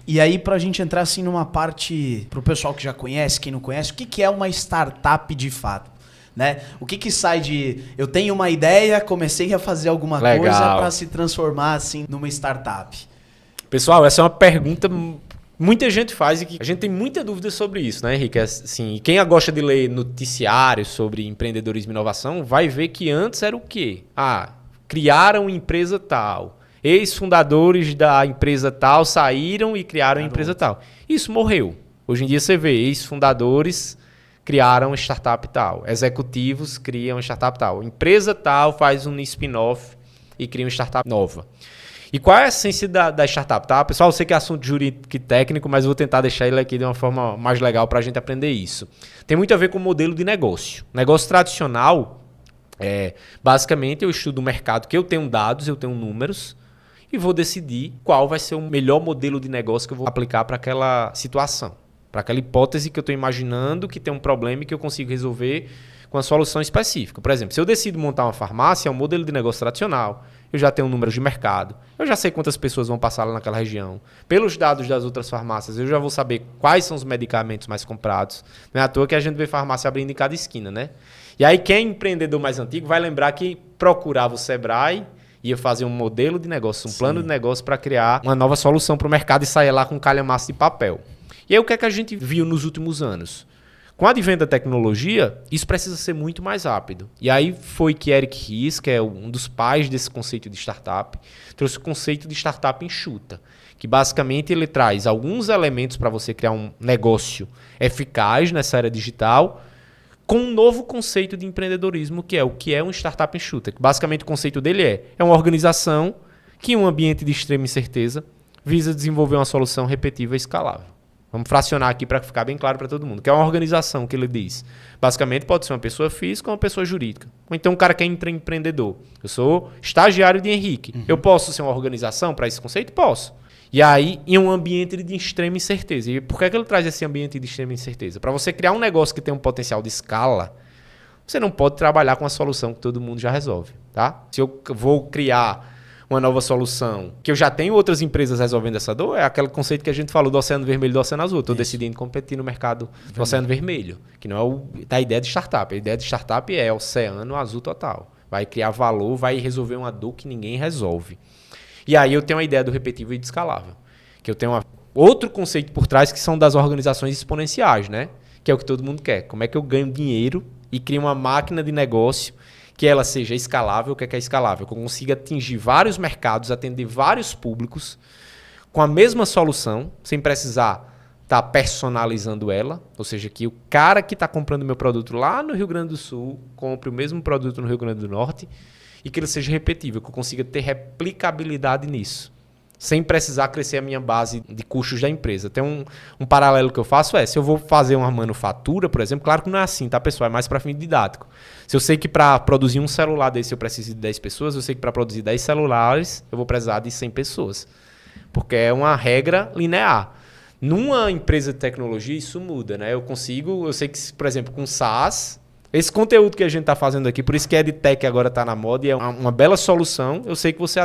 E aí, pra gente entrar assim numa parte, pro pessoal que já conhece, quem não conhece, o que é uma startup de fato? Né? O que sai de... Eu tenho uma ideia, comecei a fazer alguma coisa para se transformar assim numa startup. Pessoal, essa é uma pergunta muita gente faz e que a gente tem muita dúvida sobre isso, né, Henrique? Assim, quem gosta de ler noticiários sobre empreendedorismo e inovação vai ver que antes era o quê? Criaram empresa tal. Ex-fundadores da empresa tal saíram e criaram a empresa tal. Isso morreu. Hoje em dia você vê ex-fundadores criaram startup tal. Executivos criam startup tal. Empresa tal faz um spin-off e cria uma startup nova. E qual é a essência da startup? Tá? Pessoal, eu sei que é assunto jurídico e técnico, mas eu vou tentar deixar ele aqui de uma forma mais legal para a gente aprender isso. Tem muito a ver com o modelo de negócio. Negócio tradicional, basicamente eu estudo o mercado, que eu tenho dados, eu tenho números, e vou decidir qual vai ser o melhor modelo de negócio que eu vou aplicar para aquela situação. Para aquela hipótese que eu estou imaginando que tem um problema e que eu consigo resolver com a solução específica. Por exemplo, se eu decido montar uma farmácia, é um modelo de negócio tradicional, eu já tenho números de mercado, eu já sei quantas pessoas vão passar lá naquela região. Pelos dados das outras farmácias, eu já vou saber quais são os medicamentos mais comprados. Não é à toa que a gente vê farmácia abrindo em cada esquina, né? E aí quem é empreendedor mais antigo vai lembrar que procurava o Sebrae, ia fazer um modelo de negócio, um plano de negócio para criar uma nova solução para o mercado e sair lá com calhamaço de papel. E aí o que é que a gente viu nos últimos anos? Com o advento da tecnologia, isso precisa ser muito mais rápido. E aí foi que Eric Ries, que é um dos pais desse conceito de startup, trouxe o conceito de startup enxuta, que basicamente ele traz alguns elementos para você criar um negócio eficaz nessa era digital, com um novo conceito de empreendedorismo, que é o que é um startup enxuta. Basicamente o conceito dele é uma organização que em um ambiente de extrema incerteza visa desenvolver uma solução repetível e escalável. Vamos fracionar aqui para ficar bem claro para todo mundo. Que é uma organização que ele diz. Basicamente pode ser uma pessoa física ou uma pessoa jurídica. Ou então um cara que é empreendedor. Eu sou estagiário de Henrique. Eu posso ser uma organização para esse conceito? Posso. E aí, em um ambiente de extrema incerteza. E por que ele traz esse ambiente de extrema incerteza? Para você criar um negócio que tem um potencial de escala, você não pode trabalhar com a solução que todo mundo já resolve. Tá? Se eu vou criar uma nova solução, que eu já tenho outras empresas resolvendo essa dor, é aquele conceito que a gente falou do Oceano Vermelho e do Oceano Azul. Estou decidindo competir no mercado do Oceano Vermelho, que não é da ideia de startup. A ideia de startup é Oceano Azul total. Vai criar valor, vai resolver uma dor que ninguém resolve. E aí eu tenho a ideia do repetível e de escalável, que eu tenho outro conceito por trás, que são das organizações exponenciais, né? Que é o que todo mundo quer. Como é que eu ganho dinheiro e crio uma máquina de negócio que ela seja escalável. O que é escalável? Que eu consiga atingir vários mercados, atender vários públicos com a mesma solução, sem precisar estar personalizando ela. Ou seja, que o cara que está comprando meu produto lá no Rio Grande do Sul compre o mesmo produto no Rio Grande do Norte e que ele seja repetível, que eu consiga ter replicabilidade nisso, sem precisar crescer a minha base de custos da empresa. Tem um paralelo que eu faço se eu vou fazer uma manufatura, por exemplo, claro que não é assim, tá, pessoal? É mais para fim didático. Se eu sei que para produzir um celular desse eu preciso de 10 pessoas, eu sei que para produzir 10 celulares eu vou precisar de 100 pessoas. Porque é uma regra linear. Numa empresa de tecnologia isso muda, né? Eu sei que, por exemplo, com SaaS, esse conteúdo que a gente está fazendo aqui, por isso que a EdTech agora está na moda e é uma bela solução. Eu sei que você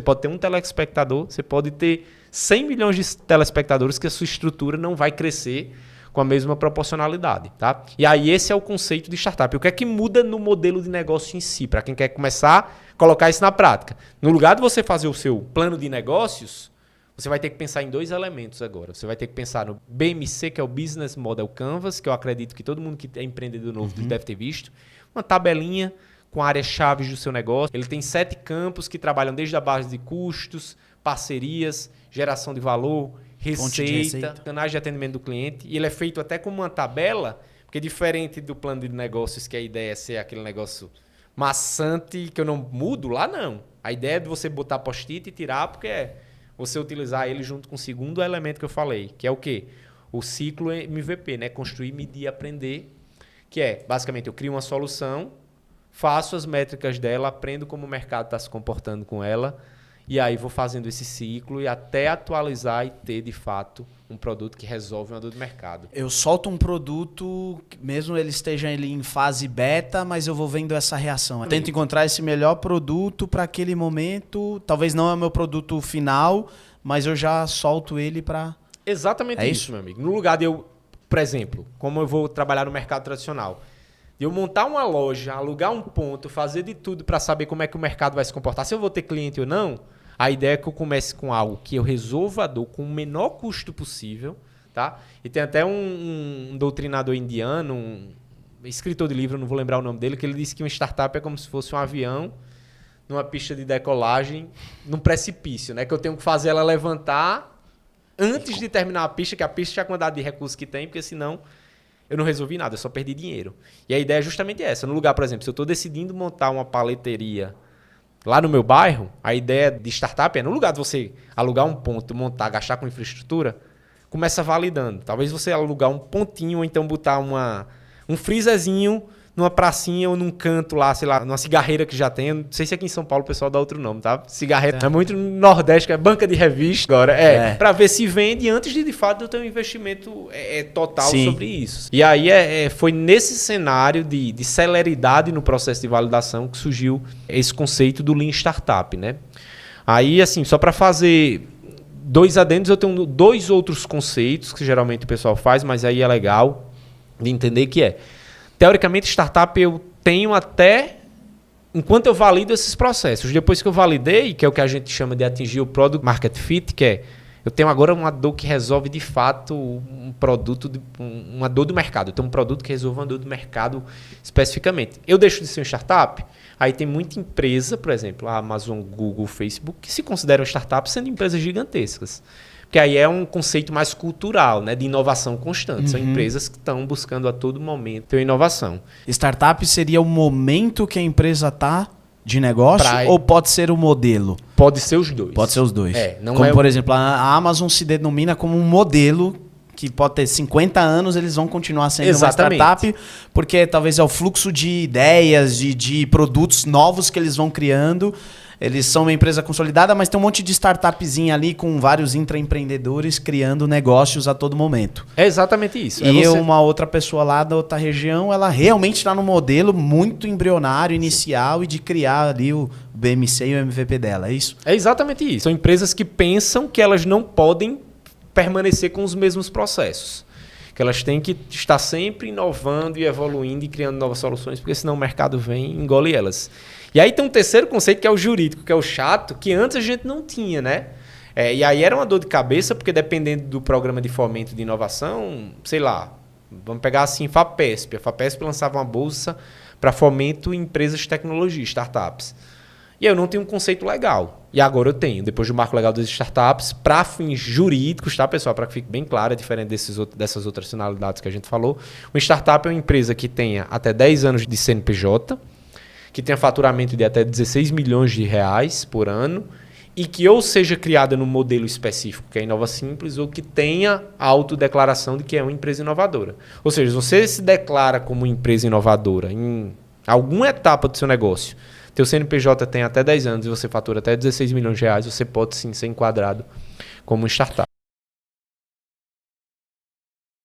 pode ter um telespectador, você pode ter 100 milhões de telespectadores que a sua estrutura não vai crescer com a mesma proporcionalidade. Tá? E aí esse é o conceito de startup. O que é que muda no modelo de negócio em si, para quem quer começar a colocar isso na prática? No lugar de você fazer o seu plano de negócios, você vai ter que pensar em 2 elementos agora. Você vai ter que pensar no BMC, que é o Business Model Canvas, que eu acredito que todo mundo que é empreendedor novo deve ter visto. Uma tabelinha com áreas-chave do seu negócio. Ele tem 7 campos que trabalham desde a base de custos, parcerias, geração de valor, receita, canais de atendimento do cliente. E ele é feito até como uma tabela, porque diferente do plano de negócios, que a ideia é ser aquele negócio maçante que eu não mudo, lá não. A ideia é de você botar post-it e tirar, porque você utilizar ele junto com o segundo elemento que eu falei, que é o quê? O ciclo MVP, né? Construir, medir, aprender, que é, basicamente, eu crio uma solução, faço as métricas dela, aprendo como o mercado está se comportando com ela E aí vou fazendo esse ciclo e até atualizar e ter, de fato, um produto que resolve uma dor do mercado. Eu solto um produto, mesmo ele esteja ali em fase beta, mas eu vou vendo essa reação. Eu tento encontrar esse melhor produto para aquele momento. Talvez não é o meu produto final, mas eu já solto ele para... Exatamente isso, meu amigo. No lugar de eu, por exemplo, como eu vou trabalhar no mercado tradicional, de eu montar uma loja, alugar um ponto, fazer de tudo para saber como é que o mercado vai se comportar, se eu vou ter cliente ou não, a ideia é que eu comece com algo que eu resolva a dor com o menor custo possível, tá? E tem até um doutrinador indiano, um escritor de livro, não vou lembrar o nome dele, que ele disse que uma startup é como se fosse um avião numa pista de decolagem, num precipício, né? Que eu tenho que fazer ela levantar antes de terminar a pista, que a pista já é a quantidade de recursos que tem, porque senão eu não resolvi nada, eu só perdi dinheiro. E a ideia é justamente essa. No lugar, por exemplo, se eu estou decidindo montar uma paleteria lá no meu bairro, a ideia de startup é, no lugar de você alugar um ponto, montar, gastar com infraestrutura, começa validando. Talvez você alugar um pontinho ou então botar um freezerzinho numa pracinha ou num canto lá, sei lá, numa cigarreira que já tem. Não sei se aqui em São Paulo o pessoal dá outro nome, tá? Cigarreira é muito no Nordeste, que é banca de revista agora. Pra ver se vende antes de fato eu ter um investimento total sobre isso. E aí foi nesse cenário de celeridade no processo de validação que surgiu esse conceito do Lean Startup, né? Aí, assim, só para fazer 2 adendos, eu tenho 2 outros conceitos que geralmente o pessoal faz, mas aí é legal de entender que teoricamente, startup eu tenho até enquanto eu valido esses processos. Depois que eu validei, que é o que a gente chama de atingir o Product Market Fit, que eu tenho agora uma dor que resolve de fato um produto, uma dor do mercado. Eu tenho um produto que resolve uma dor do mercado especificamente. Eu deixo de ser uma startup, aí tem muita empresa, por exemplo, a Amazon, Google, Facebook, que se consideram startups sendo empresas gigantescas. Que aí é um conceito mais cultural, né, de inovação constante. São empresas que estão buscando a todo momento ter inovação. Startup seria o momento que a empresa está de negócio ou pode ser o modelo? Pode ser os dois. Pode ser os dois. Não como, por exemplo, a Amazon se denomina como um modelo que pode ter 50 anos, eles vão continuar sendo uma startup, porque talvez é o fluxo de ideias, de produtos novos que eles vão criando. Eles são uma empresa consolidada, mas tem um monte de startupzinha ali com vários intraempreendedores criando negócios a todo momento. É exatamente isso. E uma outra pessoa lá da outra região, ela realmente está no modelo muito embrionário, inicial, e de criar ali o BMC e o MVP dela, é isso? É exatamente isso. São empresas que pensam que elas não podem permanecer com os mesmos processos. Que elas têm que estar sempre inovando e evoluindo e criando novas soluções, porque senão o mercado vem e engole elas. E aí tem um terceiro conceito que é o jurídico, que é o chato, que antes a gente não tinha, né? E aí era uma dor de cabeça, porque dependendo do programa de fomento de inovação, sei lá, vamos pegar assim, FAPESP. A FAPESP lançava uma bolsa para fomento em empresas de tecnologia, startups. E eu não tenho um conceito legal. E agora eu tenho, depois do marco legal das startups, para fins jurídicos, tá, pessoal? Para que fique bem claro, é diferente dessas outras finalidades que a gente falou. Uma startup é uma empresa que tenha até 10 anos de CNPJ, que tenha faturamento de até 16 milhões de reais por ano e que ou seja criada num modelo específico, que é Inova Simples, ou que tenha a autodeclaração de que é uma empresa inovadora. Ou seja, se você se declara como empresa inovadora em alguma etapa do seu negócio, teu CNPJ tem até 10 anos e você fatura até 16 milhões de reais, você pode sim ser enquadrado como startup.